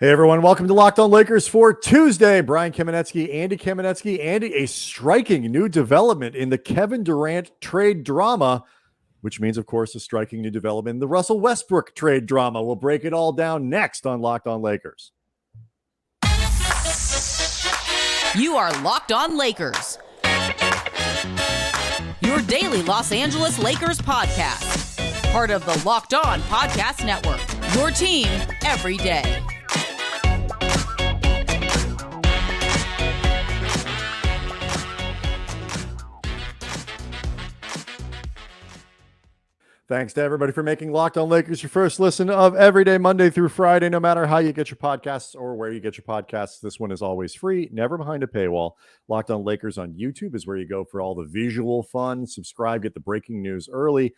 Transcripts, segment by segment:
Hey everyone, welcome to Locked On Lakers for Tuesday. Brian Kamenetsky, Andy Kamenetsky. Andy, a striking new development in the Kevin Durant trade drama, which means, of course, a striking new development in the Russell Westbrook trade drama. We'll break it all down next on Locked On Lakers. You are Locked On Lakers, your daily Los Angeles Lakers podcast. Part of the Locked On Podcast Network, your team every day. Thanks to everybody for making Locked On Lakers your first listen of every day, Monday through Friday, no matter how you get your podcasts or where you get your podcasts. This one is always free, never behind a paywall. Locked On Lakers on YouTube is where you go for all the visual fun. Subscribe, get the breaking news early.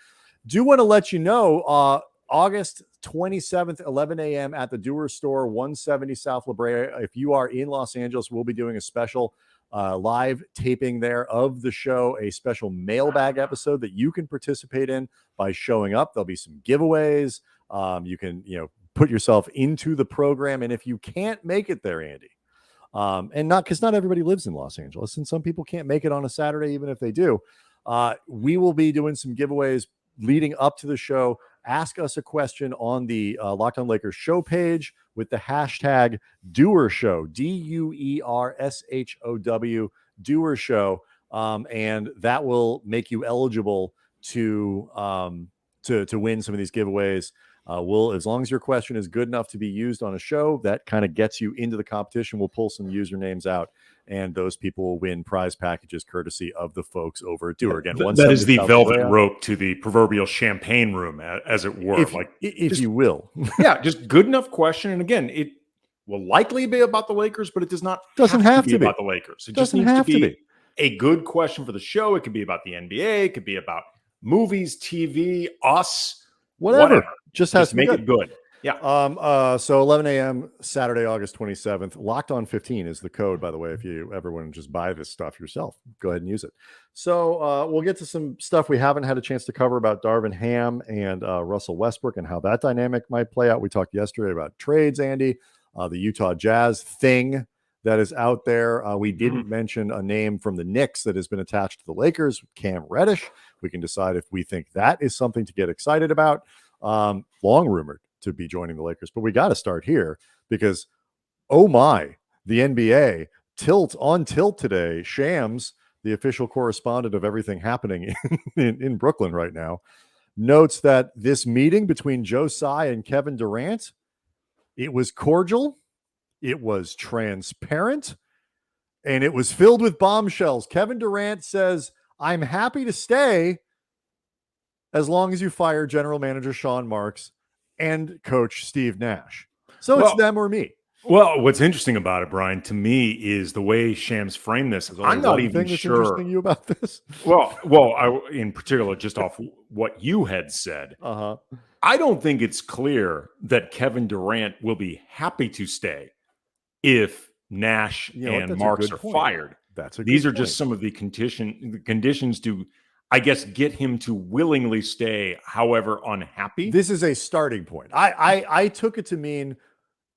Do want to let you know, August 27th, 11 a.m. at the Doer Store, 170 South La Brea. If you are in Los Angeles, we'll be doing a special live taping there of the show, a special mailbag episode that you can participate in by showing up. There'll be some giveaways. You can, put yourself into the program. And if you can't make it there, Andy, and because not everybody lives in Los Angeles, and some people can't make it on a Saturday, even if they do, we will be doing some giveaways leading up to the show. Ask us a question on the Locked On Lakers show page with the hashtag Doer Show, DUERSHOW, Doer Show, and that will make you eligible to win some of these giveaways. As long as your question is good enough to be used on a show, that kind of gets you into the competition. We'll pull some usernames out, and those people will win prize packages courtesy of the folks over at Doer. Again, that is the velvet rope to the proverbial champagne room, as it were. If you will. Yeah, just good enough question. And again, it will likely be about the Lakers, but it doesn't have to be about the Lakers. It just needs to be a good question for the show. It could be about the NBA. It could be about movies, TV, us, whatever. Just has to make it good. Yeah. So 11 a.m. Saturday, August 27th. Locked On 15 is the code, by the way. If you ever want to just buy this stuff yourself, go ahead and use it. So we'll get to some stuff we haven't had a chance to cover about Darvin Ham and Russell Westbrook and how that dynamic might play out. We talked yesterday about trades, Andy, the Utah Jazz thing that is out there. We didn't mention a name from the Knicks that has been attached to the Lakers, Cam Reddish. We can decide if we think that is something to get excited about. Long rumored to be joining the Lakers, but we got to start here because, oh my, the NBA tilt today. Shams, the official correspondent of everything happening in Brooklyn right now, notes that this meeting between Joe Tsai and Kevin Durant, it was cordial, it was transparent, and it was filled with bombshells. Kevin Durant says, "I'm happy to stay as long as you fire general manager Sean Marks and coach Steve Nash." So it's them or me. Well, what's interesting about it, Brian, to me, is the way Shams framed this. I'm not even sure. Interesting you about this? Well, in particular, just off what you had said, I don't think it's clear that Kevin Durant will be happy to stay if Nash and Marks are fired. These are just some of the conditions to, I guess, get him to willingly stay, however unhappy. This is a starting point. I took it to mean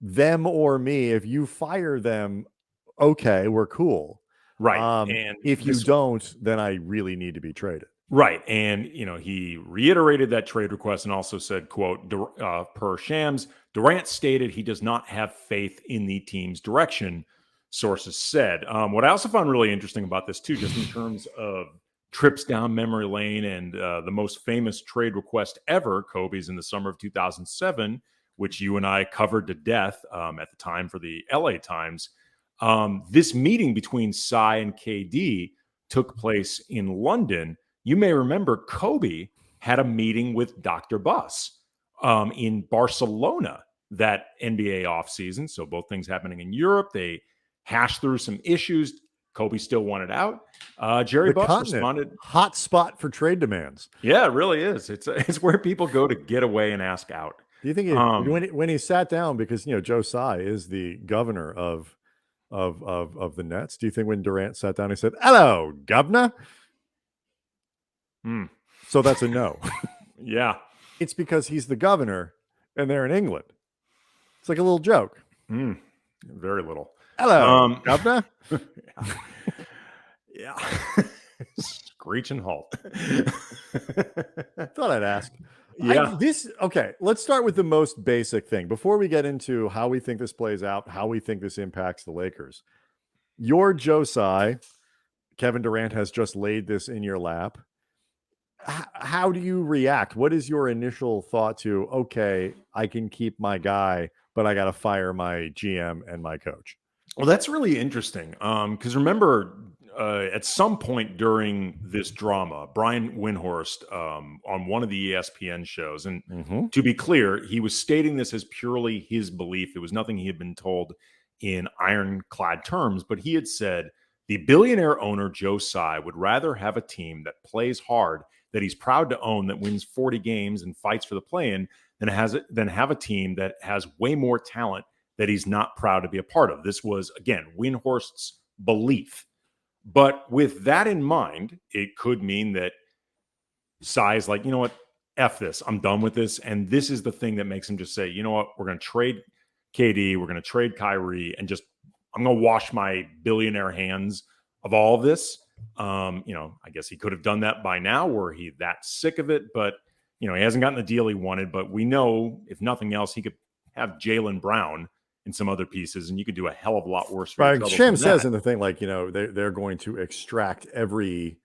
them or me. If you fire them, okay, we're cool. Right. And if you don't, then I really need to be traded. Right. And, he reiterated that trade request and also said, quote, per Shams, Durant stated he does not have faith in the team's direction, sources said. What I also found really interesting about this, too, just in terms of trips down memory lane and the most famous trade request ever, Kobe's in the summer of 2007, which you and I covered to death at the time for the LA Times. This meeting between Tsai and KD took place in London. You may remember Kobe had a meeting with Dr. Buss in Barcelona that NBA offseason. So both things happening in Europe. They hashed through some issues. Kobe still wanted out. Jerry Buss responded. Hot spot for trade demands. Yeah, it really is. It's where people go to get away and ask out. Do you think when he sat down, because Joe Tsai is the governor of the Nets, do you think when Durant sat down he said, "Hello, governor"? So that's a no. Yeah. It's because he's the governor and they're in England. It's like a little joke. Very little. Hello, Governor. Yeah. Screeching halt. Thought I'd ask. Yeah. Okay, let's start with the most basic thing before we get into how we think this plays out, how we think this impacts the Lakers. Your Joe Tsai, Kevin Durant has just laid this in your lap. How do you react? What is your initial thought to, okay, I can keep my guy, but I got to fire my GM and my coach? Well, that's really interesting. Because remember, at some point during this drama, Brian Windhorst on one of the ESPN shows, and to be clear, he was stating this as purely his belief. It was nothing he had been told in ironclad terms, but he had said the billionaire owner Joe Tsai would rather have a team that plays hard, that he's proud to own, that wins 40 games and fights for the play-in, than have a team that has way more talent that he's not proud to be a part of. This was, again, Windhorst's belief. But with that in mind, it could mean that Tsai's like, you know what, F this, I'm done with this. And this is the thing that makes him just say, you know what, we're going to trade KD, we're going to trade Kyrie, and just, I'm going to wash my billionaire hands of all of this. I guess he could have done that by now, were he that sick of it, but he hasn't gotten the deal he wanted. But we know, if nothing else, he could have Jaylen Brown and some other pieces, and you could do a hell of a lot worse. Right. Shem says in the thing, like, they're going to extract every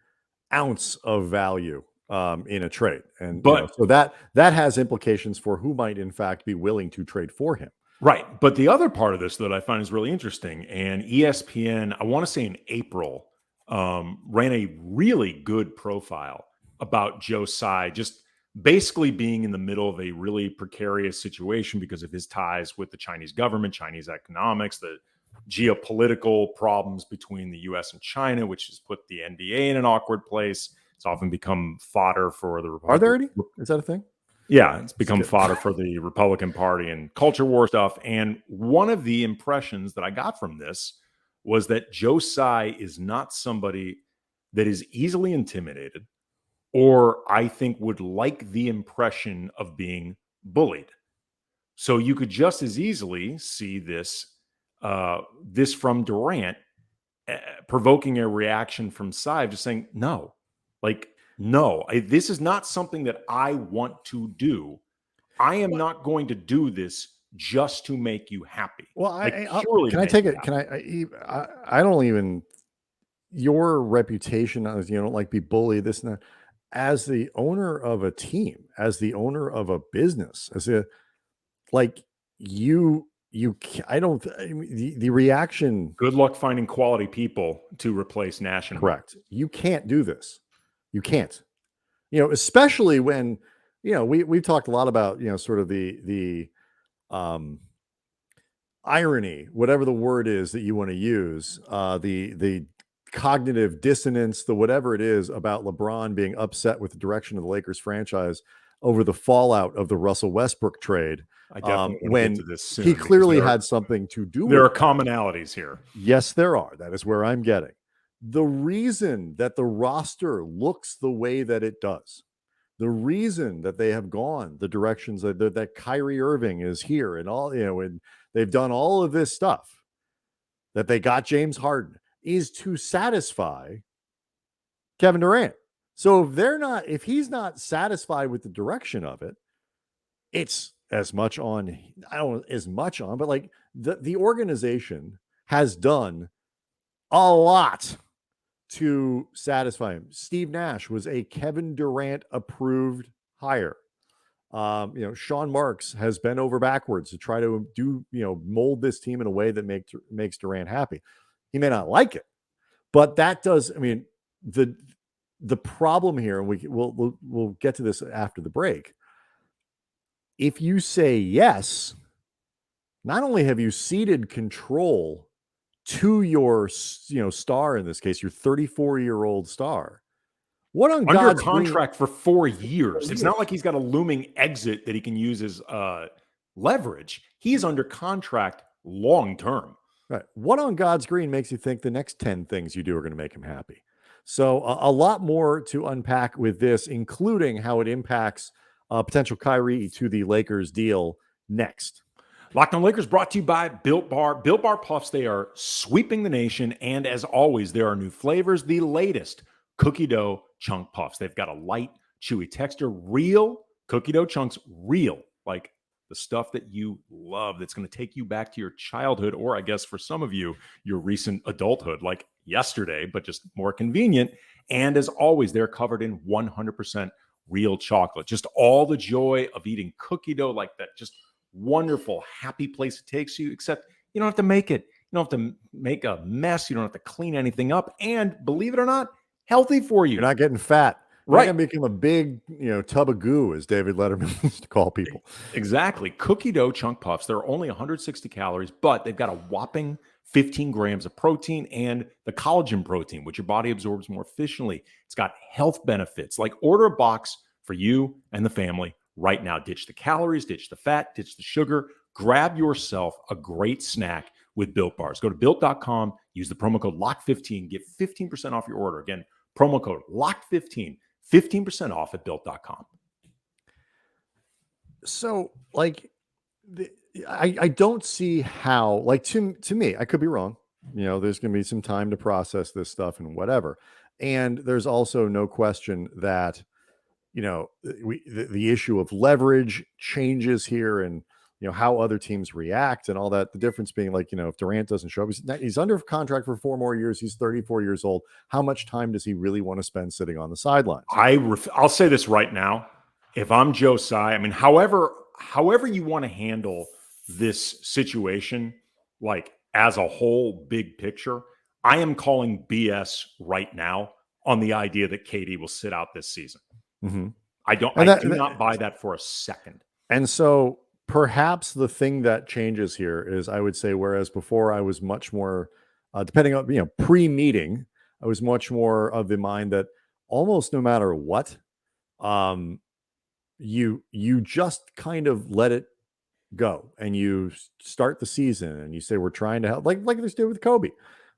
ounce of value in a trade. And so that has implications for who might in fact be willing to trade for him. Right. But the other part of this that I find is really interesting, and ESPN, I want to say in April, ran a really good profile about Joe Tsai just basically being in the middle of a really precarious situation because of his ties with the Chinese government, Chinese economics, the geopolitical problems between the U.S. and China, which has put the NBA in an awkward place. It's often become fodder for the Republican. Are there any? Is that a thing? Yeah, it's become fodder for the Republican Party and culture war stuff. And one of the impressions that I got from this was that Joe Tsai is not somebody that is easily intimidated, or I think would like the impression of being bullied. So you could just as easily see this from Durant provoking a reaction from Tsai, just saying, no, this is not something that I want to do. I am not going to do this just to make you happy. Well, can I take it? Can I don't even, your reputation as, don't like be bullied, this and that. As the owner of a team, as the owner of a business, the reaction. Good luck finding quality people to replace Nash. Correct. You can't do this. You can't, especially when, we've talked a lot about, sort of the irony, whatever the word is that you want to use, the cognitive dissonance, the whatever it is about LeBron being upset with the direction of the Lakers franchise over the fallout of the Russell Westbrook trade, when he clearly had something to do with it. There are commonalities here. Yes, there are. That is where I'm getting. The reason that the roster looks the way that it does, the reason that they have gone the directions that Kyrie Irving is here and all, and they've done all of this stuff, that they got James Harden, is to satisfy Kevin Durant. So if he's not satisfied with the direction of it, it's as much on, but like the organization has done a lot to satisfy him. Steve Nash was a Kevin Durant approved hire. Sean Marks has bent over backwards to try to mold this team in a way that makes Durant happy. He may not like it, but that does. I mean, the problem here, and we'll get to this after the break. If you say yes, not only have you ceded control to your, star, in this case, your 34-year-old star. What on under God's contract for 4 years? It's not like he's got a looming exit that he can use as leverage. He's under contract long term. Right. What on God's green makes you think the next 10 things you do are going to make him happy? So a lot more to unpack with this, including how it impacts potential Kyrie to the Lakers deal next. Locked On Lakers brought to you by Built Bar. Built Bar Puffs, they are sweeping the nation. And as always, there are new flavors. The latest cookie dough chunk puffs. They've got a light, chewy texture, real cookie dough chunks, real, like the stuff that you love that's going to take you back to your childhood, or I guess for some of you, your recent adulthood, like yesterday, but just more convenient. And as always, they're covered in 100% real chocolate. Just all the joy of eating cookie dough, like that just wonderful, happy place it takes you, except you don't have to make it. You don't have to make a mess. You don't have to clean anything up. And believe it or not, healthy for you. You're not getting fat. You're Right. not going to become a big, tub of goo, as David Letterman used to call people. Exactly. Cookie dough chunk puffs. They're only 160 calories, but they've got a whopping 15 grams of protein and the collagen protein, which your body absorbs more efficiently. It's got health benefits. Like, order a box for you and the family right now. Ditch the calories, ditch the fat, ditch the sugar. Grab yourself a great snack with Built Bars. Go to Built.com, use the promo code LOCK15, get 15% off your order. Again, promo code LOCK15, 15% off at Built.com. So, I don't see how, to me, I could be wrong. There's going to be some time to process this stuff and whatever. And there's also no question that, the issue of leverage changes here, and, how other teams react and all that. The difference being, if Durant doesn't show up, he's under contract for 4 more years. He's 34 years old. How much time does he really want to spend sitting on the sidelines? I'll say this right now. If I'm Joe Tsai, I mean, however you want to handle this situation, like as a whole big picture, I am calling BS right now on the idea that KD will sit out this season. Mm-hmm. I do not buy that for a second. And so perhaps the thing that changes here is, I would say, whereas before I was much more, depending on, pre-meeting, I was much more of the mind that almost no matter what, you just kind of let it go, and you start the season and you say, we're trying to help, like they did with Kobe.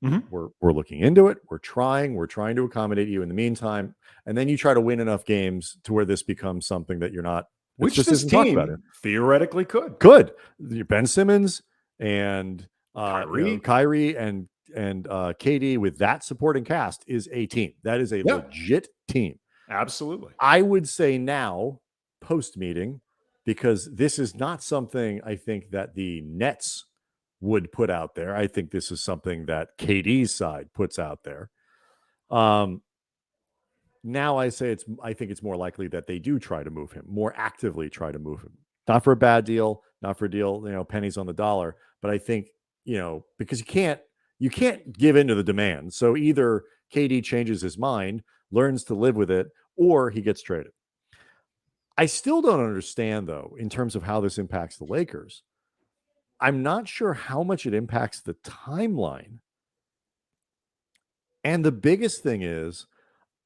Mm-hmm. We're looking into it. We're trying to accommodate you in the meantime. And then you try to win enough games to where this becomes something that you're not, which just this isn't talked team about it. Theoretically could. Ben Simmons and Kyrie and KD with that supporting cast is a team. That is a legit team. Absolutely. I would say now, post meeting, because this is not something I think that the Nets would put out there. I think this is something that KD's side puts out there. Now I think it's more likely that they do try to move him, more actively try to move him. Not for a bad deal, not for a deal, pennies on the dollar. But I think, because you can't give in to the demand. So either KD changes his mind, learns to live with it, or he gets traded. I still don't understand, though, in terms of how this impacts the Lakers. I'm not sure how much it impacts the timeline. And the biggest thing is,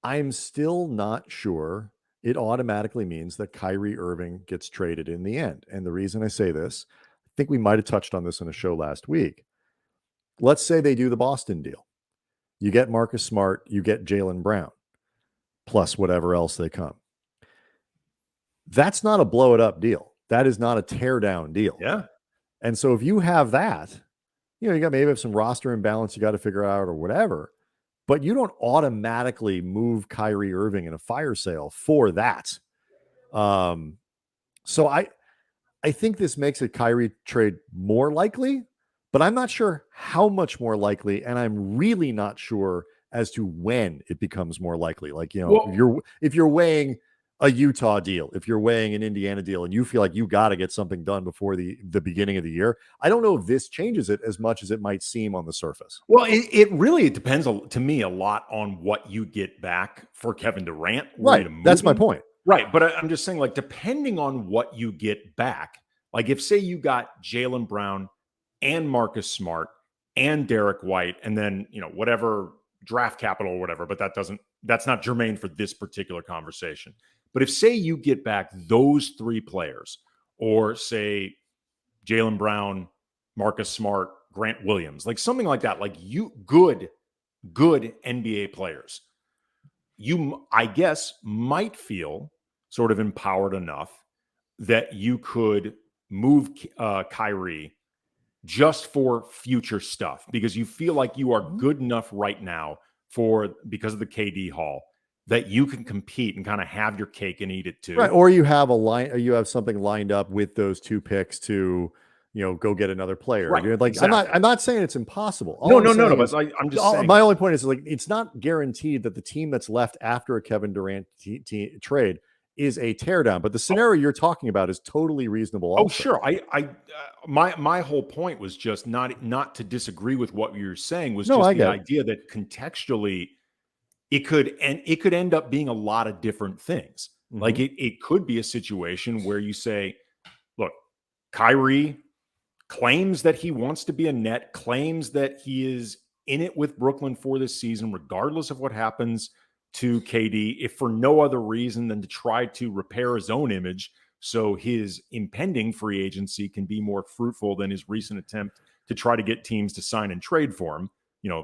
I'm still not sure it automatically means that Kyrie Irving gets traded in the end. And the reason I say this, I think we might have touched on this in a show last week. Let's say they do the Boston deal. You get Marcus Smart, you get Jaylen Brown, plus whatever else they come. That's not a blow it up deal. That is not a tear down deal. Yeah. And so if you have that, you got maybe have some roster imbalance you got to figure out or whatever, but you don't automatically move Kyrie Irving in a fire sale for that. So I think this makes a Kyrie trade more likely, but I'm not sure how much more likely, and I'm really not sure as to when it becomes more likely. If you're weighing a Utah deal, if you're weighing an Indiana deal, and you feel like you got to get something done before the beginning of the year, I don't know if this changes it as much as it might seem on the surface. Well, it really depends to me a lot on what you get back for Kevin Durant. Right. That's my point. Right. But I'm just saying, depending on what you get back, if say you got Jaylen Brown and Marcus Smart and Derek White, and then, whatever draft capital or whatever, but that's not germane for this particular conversation. But if say you get back those 3 players, or say Jaylen Brown, Marcus Smart, Grant Williams, something like that, good NBA players, you, I guess, might feel sort of empowered enough that you could move Kyrie just for future stuff because you feel like you are good enough right now because of the KD haul that you can compete and kind of have your cake and eat it too. Right. Or you have you have something lined up with those 2 picks to, go get another player. Right. Like, Exactly. I'm not saying it's impossible. No. But I'm just saying. My only point is like, it's not guaranteed that the team that's left after a Kevin Durant trade is a teardown, but the scenario you're talking about is totally reasonable. Also. Oh, sure. My whole point was just not to disagree with what you're saying, was just the idea that contextually it could end up being a lot of different things. Mm-hmm. Like it could be a situation where you say, look, Kyrie claims that he wants to be a net, claims that he is in it with Brooklyn for this season, regardless of what happens to KD, if for no other reason than to try to repair his own image so his impending free agency can be more fruitful than his recent attempt to try to get teams to sign and trade for him,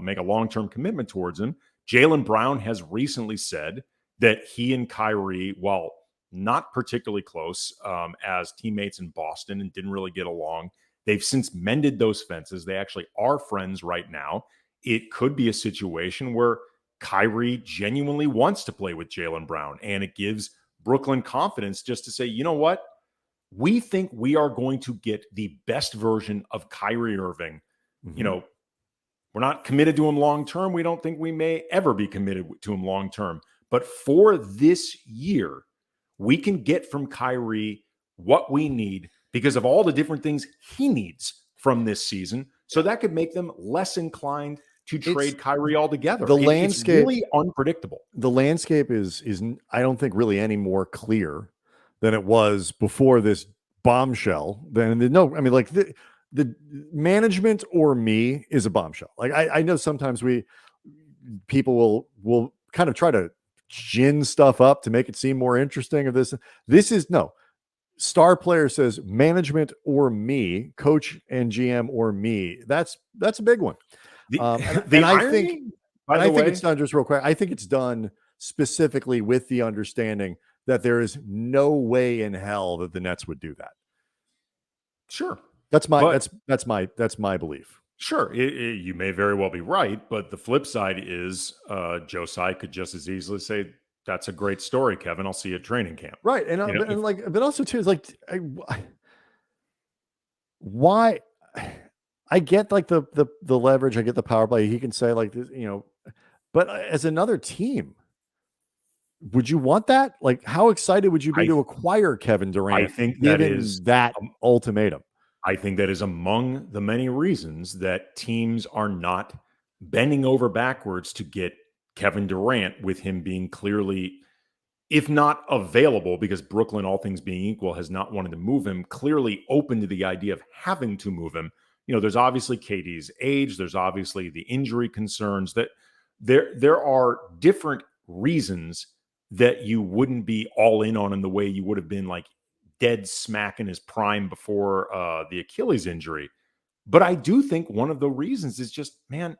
make a long-term commitment towards him. Jaylen Brown has recently said that he and Kyrie, while not particularly close as teammates in Boston and didn't really get along, they've since mended those fences. They actually are friends right now. It could be a situation where Kyrie genuinely wants to play with Jaylen Brown, and it gives Brooklyn confidence just to say, you know what? We think we are going to get the best version of Kyrie Irving. Mm-hmm. We're not committed to him long-term. We don't think we may ever be committed to him long-term. But for this year, we can get from Kyrie what we need because of all the different things he needs from this season. So that could make them less inclined to trade Kyrie altogether. The landscape, it's really unpredictable. The landscape is I don't think really any more clear than it was before this bombshell. The management or me is a bombshell. Like I know sometimes people will kind of try to gin stuff up to make it seem more interesting. Of this is no. Star player says management or me, coach and GM or me. That's a big one. I think it's done just real quick. I think it's done specifically with the understanding that there is no way in hell that the Nets would do that. Sure. That's my belief. Sure. You may very well be right. But the flip side is Joe Tsai could just as easily say, that's a great story, Kevin. I'll see you at training camp. Right. But also too, is like, why I get like the leverage. I get the power play. He can say like this, but as another team, would you want that? Like, how excited would you be to acquire Kevin Durant? I think that is that ultimatum. I think that is among the many reasons that teams are not bending over backwards to get Kevin Durant, with him being clearly, if not available, because Brooklyn, all things being equal, has not wanted to move him, clearly open to the idea of having to move him. There's obviously KD's age. There's obviously the injury concerns. That there are different reasons that you wouldn't be all in on him the way you would have been like dead smack in his prime before the Achilles injury. But I do think one of the reasons is just, man,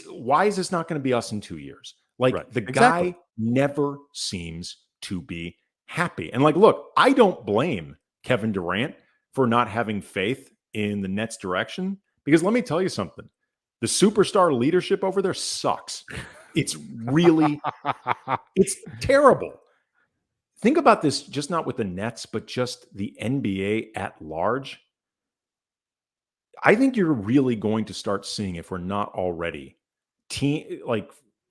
why is this not going to be us in 2 years? Like the guy never seems to be happy. And like, look, I don't blame Kevin Durant for not having faith in the Nets direction, because let me tell you something. The superstar leadership over there sucks. It's terrible. Think about this, just not with the Nets, but just the NBA at large. I think you're really going to start seeing, if we're not already,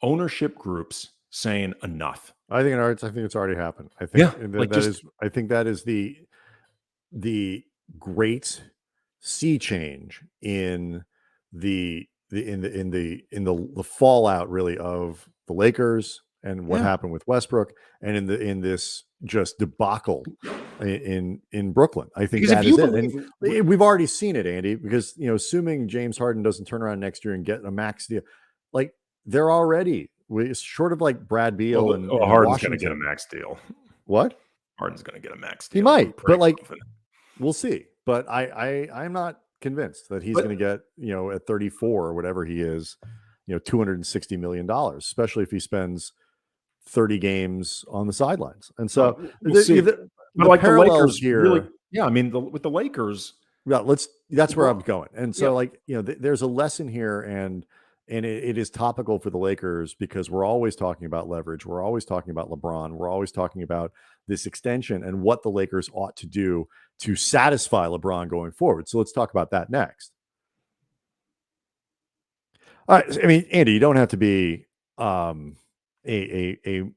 ownership groups saying enough. I think it's already happened. I think that is the great sea change in the fallout really of the Lakers and what happened with Westbrook, and in this just debacle in Brooklyn. I think that is it. And we've already seen it, Andy, because assuming James Harden doesn't turn around next year and get a max deal, like they're already short of like Brad Beal and Harden's going to get a max deal. What? Harden's going to get a max deal. He might, but we'll see. But I'm not convinced that he's going to get, at 34 or whatever he is, $260 million, especially if he spends 30 games on the sidelines. And so we'll see. the parallels here, Yeah, I mean, with the Lakers, Yeah, that's where I'm LeBron. going. And so, Yep. like, there's a lesson here, and it is topical for the Lakers because we're always talking about leverage. We're always talking about LeBron. We're always talking about this extension and what the Lakers ought to do to satisfy LeBron going forward. So let's talk about that next. All right. I mean, Andy, you don't have to be a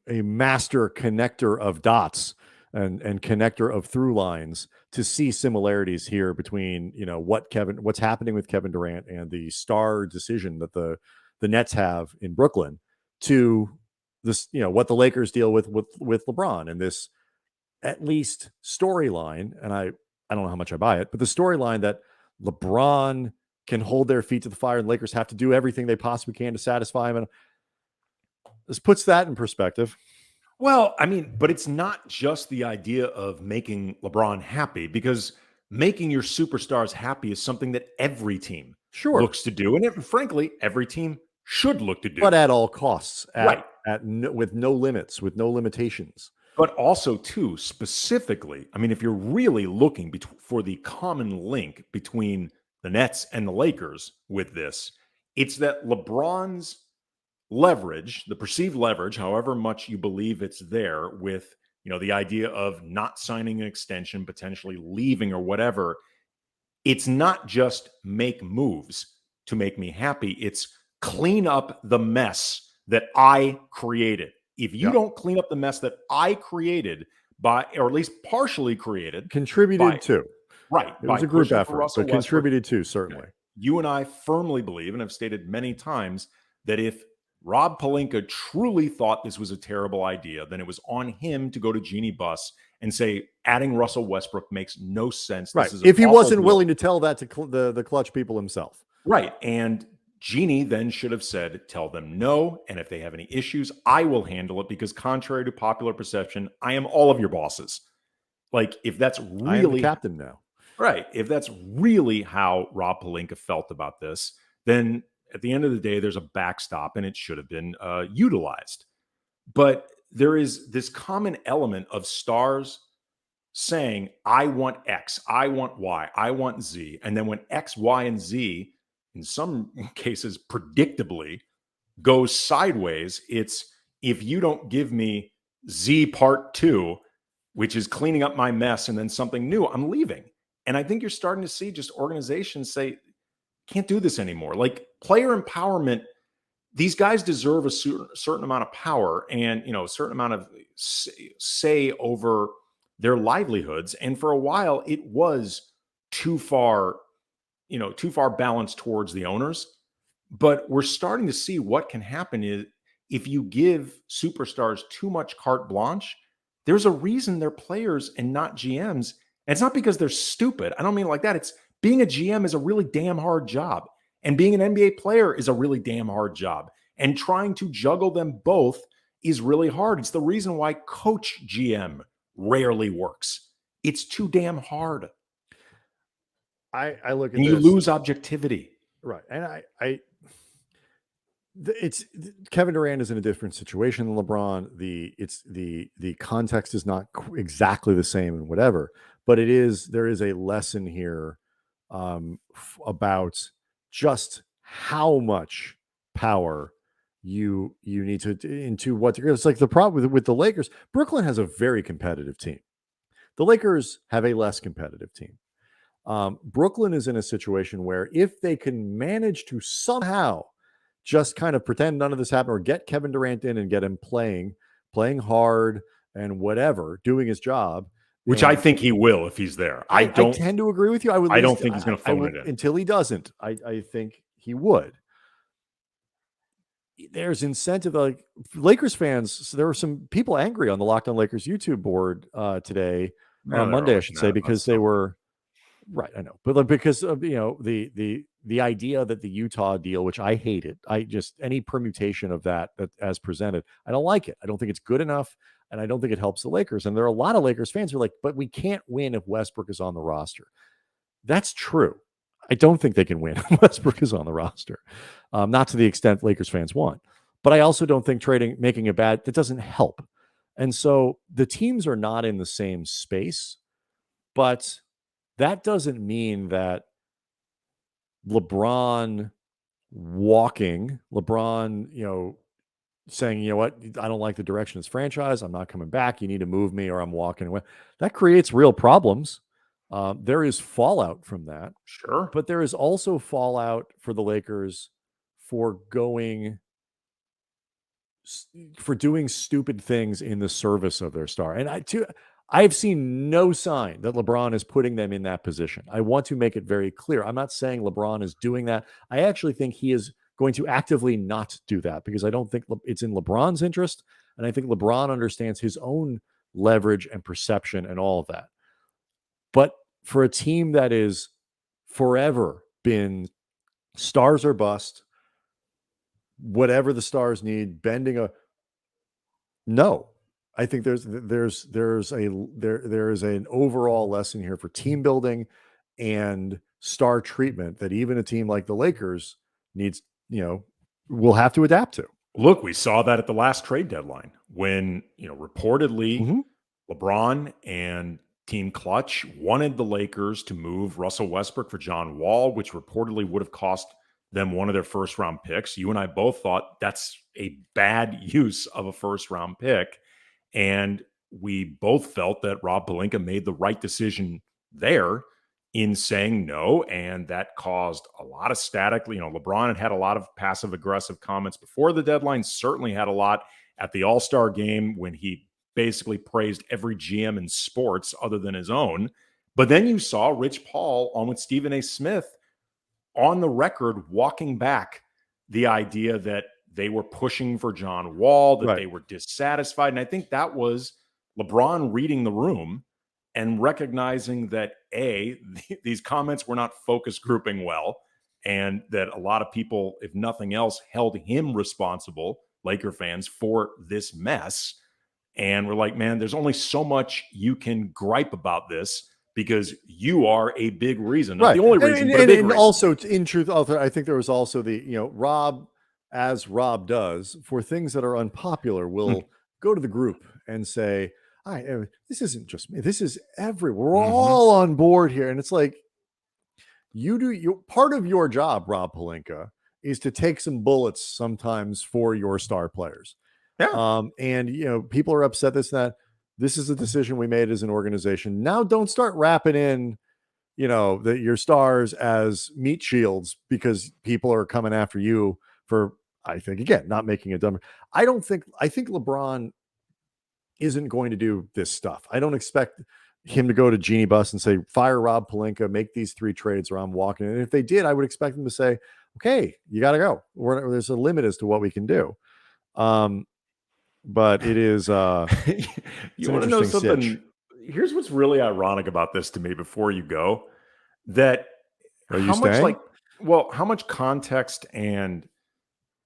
master connector of dots and connector of through lines to see similarities here between what's happening with Kevin Durant and the star decision that the Nets have in Brooklyn to this, what the Lakers deal with LeBron and this at least storyline. And I don't know how much I buy it, but the storyline that LeBron can hold their feet to the fire and Lakers have to do everything they possibly can to satisfy him. And this puts that in perspective. Well, I mean, but it's not just the idea of making LeBron happy, because making your superstars happy is something that every team looks to do. And frankly, every team should look to do. But at all costs, right. With no limits, with no limitations. But also, too, specifically, I mean, if you're really looking for the common link between the Nets and the Lakers with this, it's that LeBron's leverage, the perceived leverage, however much you believe it's there, with the idea of not signing an extension, potentially leaving or whatever, it's not just make moves to make me happy. It's clean up the mess that I created. If you don't clean up the mess that I created or at least partially created, contributed to, right? It was a group effort, but contributed to, certainly. You and I firmly believe, and have stated many times, that if Rob Palinka truly thought this was a terrible idea, then it was on him to go to Jeannie Buss and say, adding Russell Westbrook makes no sense. Right. If he wasn't willing to tell that to the Clutch people himself. Right. And Jeannie then should have said, tell them no. And if they have any issues, I will handle it, because contrary to popular perception, I am all of your bosses. Like, if that's really I am the captain now. Right. If that's really how Rob Palinka felt about this, then at the end of the day, there's a backstop and it should have been utilized. But there is this common element of stars saying, I want X, I want Y, I want Z. And then when X, Y, and Z, in some cases, predictably goes sideways, it's, if you don't give me Z part 2, which is cleaning up my mess, and then something new, I'm leaving. And I think you're starting to see just organizations say, can't do this anymore. Like, player empowerment, these guys deserve a certain amount of power and, a certain amount of say over their livelihoods. And for a while, it was too far balanced towards the owners. But we're starting to see what can happen is, if you give superstars too much carte blanche, there's a reason they're players and not GMs. And it's not because they're stupid. I don't mean it like that. It's, being a GM is a really damn hard job. And being an NBA player is a really damn hard job. And trying to juggle them both is really hard. It's the reason why coach GM rarely works. It's too damn hard. I look at and you lose objectivity. Right. And it's Kevin Durant is in a different situation than LeBron. The context is not exactly the same and whatever, but there is a lesson here about just how much power you need to into what it's like. The problem with the Lakers, Brooklyn has a very competitive team. The Lakers have a less competitive team. Brooklyn is in a situation where if they can manage to somehow just kind of pretend none of this happened, or get Kevin Durant in and get him playing hard and whatever, doing his job, which I think he will if he's there. I tend to agree with you. I don't think he's going to phone it in until he doesn't. I think he would. There's incentive. Like, Lakers fans, so there were some people angry on the Locked On Lakers YouTube board today, on Monday, I should say, because they were right. I know, but because of the idea that the Utah deal, which I hated, any permutation of that as presented, I don't like it. I don't think it's good enough. And I don't think it helps the Lakers. And there are a lot of Lakers fans who are like, but we can't win if Westbrook is on the roster. That's true. I don't think they can win if Westbrook is on the roster. Not to the extent Lakers fans want. But I also don't think making it bad, that doesn't help. And so the teams are not in the same space. But that doesn't mean that LeBron saying, you know what, I don't like the direction of this franchise. I'm not coming back. You need to move me or I'm walking away. That creates real problems. There is fallout from that, Sure. but there is also fallout for the Lakers for doing stupid things in the service of their star. And I've seen no sign that LeBron is putting them in that position. I want to make it very clear. I'm not saying LeBron is doing that. I actually think he is going to actively not do that because I don't think it's in LeBron's interest. And I think LeBron understands his own leverage and perception and all of that. But for a team that is forever been stars or bust, whatever the stars need, no. I think there is an overall lesson here for team building and star treatment that even a team like the Lakers needs, will have to adapt to. Look, we saw that at the last trade deadline when, reportedly LeBron and Team Clutch wanted the Lakers to move Russell Westbrook for John Wall, which reportedly would have cost them one of their first round picks. You and I both thought that's a bad use of a first round pick. And we both felt that Rob Palinka made the right decision there in saying no. And that caused a lot of static. LeBron had a lot of passive aggressive comments before the deadline, certainly had a lot at the All-Star game when he basically praised every GM in sports other than his own. But then you saw Rich Paul on with Stephen A. Smith on the record walking back the idea that they were pushing for John Wall, that they were dissatisfied. And I think that was LeBron reading the room and recognizing that, these comments were not focus grouping well, and that a lot of people, if nothing else, held him responsible, Laker fans, for this mess. And we're like, man, there's only so much you can gripe about this because you are a big reason. Not the only reason, but a big reason. Also, in truth, I think there was also the, Rob, as Rob does, for things that are unpopular, will go to the group and say, this isn't just me. This is everyone. We're all on board here. And it's like, part of your job, Rob Palinka, is to take some bullets sometimes for your star players. Yeah. And, people are upset that this is a decision we made as an organization. Now don't start wrapping in, your stars as meat shields because people are coming after you for, I think, again, not making a dumb. I think LeBron isn't going to do this stuff. I don't expect him to go to Genie Bus and say, fire Rob Palinka, make these 3 trades or I'm walking. And if they did, I would expect them to say, okay, you got to go. There's a limit as to what we can do. But it is, you want to know something? Stitch. Here's what's really ironic about this to me before you go, that how much context and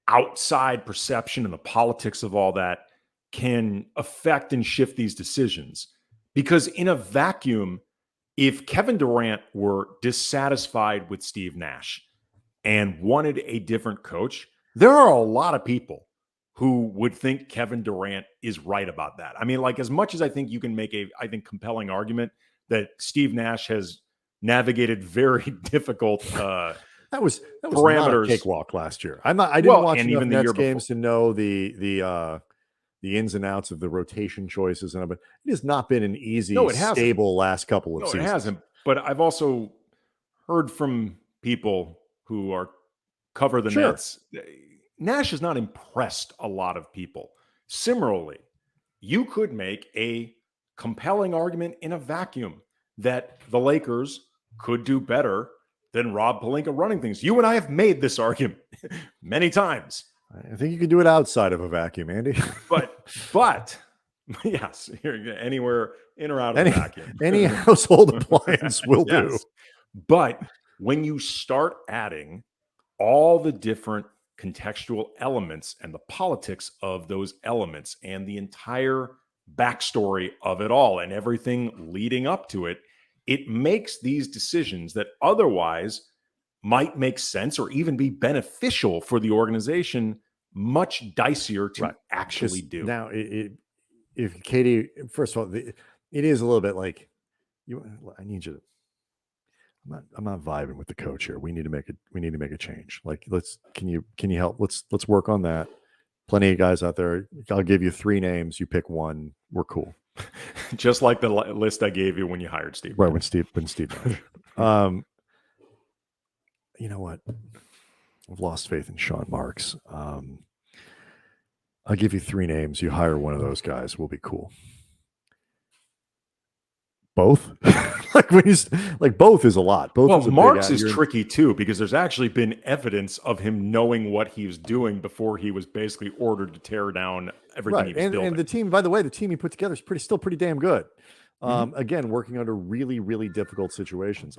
outside perception and the politics of all that can affect and shift these decisions. Because in a vacuum, if Kevin Durant were dissatisfied with Steve Nash and wanted a different coach, there are a lot of people who would think Kevin Durant is right about that. I mean, like, as much as I think you can make compelling argument that Steve Nash has navigated very difficult that was parameters. Not a cakewalk last year. I didn't watch enough Nets games to know the ins and outs of the rotation choices, but it has not been an easy, stable last couple of seasons. It hasn't. But I've also heard from people who cover the Nets. Nash has not impressed a lot of people. Similarly, you could make a compelling argument in a vacuum that the Lakers could do better than Rob Palinka running things. You and I have made this argument many times. I think you can do it outside of a vacuum, Andy. but yes, anywhere in or out of a vacuum. Any household appliance will do. But when you start adding all the different contextual elements and the politics of those elements and the entire backstory of it all and everything leading up to it, it makes these decisions that otherwise might make sense or even be beneficial for the organization much dicier to actually do. Now, if Katie, first of all, it is a little bit like, I need you to I'm not vibing with the coach here. We need to make a change. Like, can you help? Let's work on that. Plenty of guys out there. I'll give you 3 names. You pick one. We're cool. Just like the list I gave you when you hired Steve. Right, when Steve Nash. You know what? I've lost faith in Sean Marks. I'll give you 3 names. You hire one of those guys. We'll be cool. Both? Both is a lot. Both. Well, Marks is tricky too, because there's actually been evidence of him knowing what he was doing before he was basically ordered to tear down everything he was building. And the team, by the way, the team he put together is still pretty damn good. Again, working under really, really difficult situations.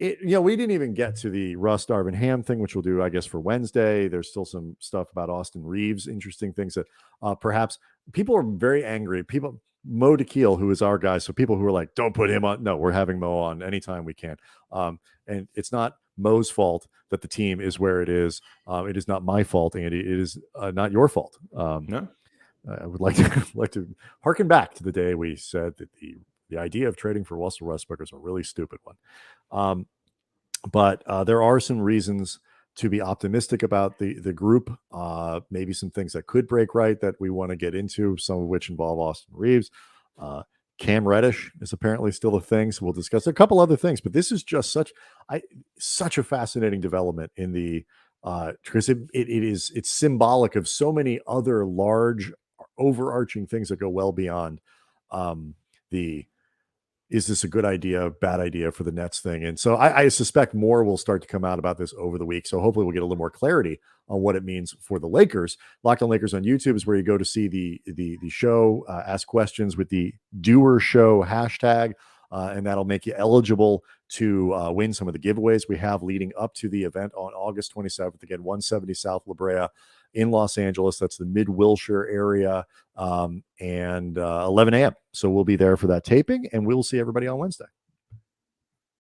We didn't even get to the Russ Darvin Ham thing, which we'll do, I guess, for Wednesday. There's still some stuff about Austin Reeves, interesting things that perhaps people are very angry. Mo DeKeel, who is our guy. So people who are like, don't put him on. No, we're having Mo on anytime we can. And it's not Mo's fault that the team is where it is. It is not my fault, Andy. It is not your fault. No. I would like to harken back to the day we said that the idea of trading for Russell Westbrook is a really stupid one. But there are some reasons to be optimistic about the group. Maybe some things that could break right that we want to get into, some of which involve Austin Reeves. Cam Reddish is apparently still a thing, so we'll discuss a couple other things. But this is just such a fascinating development in the because it's symbolic of so many other large overarching things that go well beyond is this a good idea, bad idea for the Nets thing? And so I suspect more will start to come out about this over the week. So hopefully we'll get a little more clarity on what it means for the Lakers. Locked On Lakers on YouTube is where you go to see the show, ask questions with the Doer Show hashtag, and that'll make you eligible to win some of the giveaways we have leading up to the event on August 27th. Again, 170 South La Brea in Los Angeles. That's the Mid-Wilshire area, and 11 a.m. So we'll be there for that taping, and we'll see everybody on Wednesday.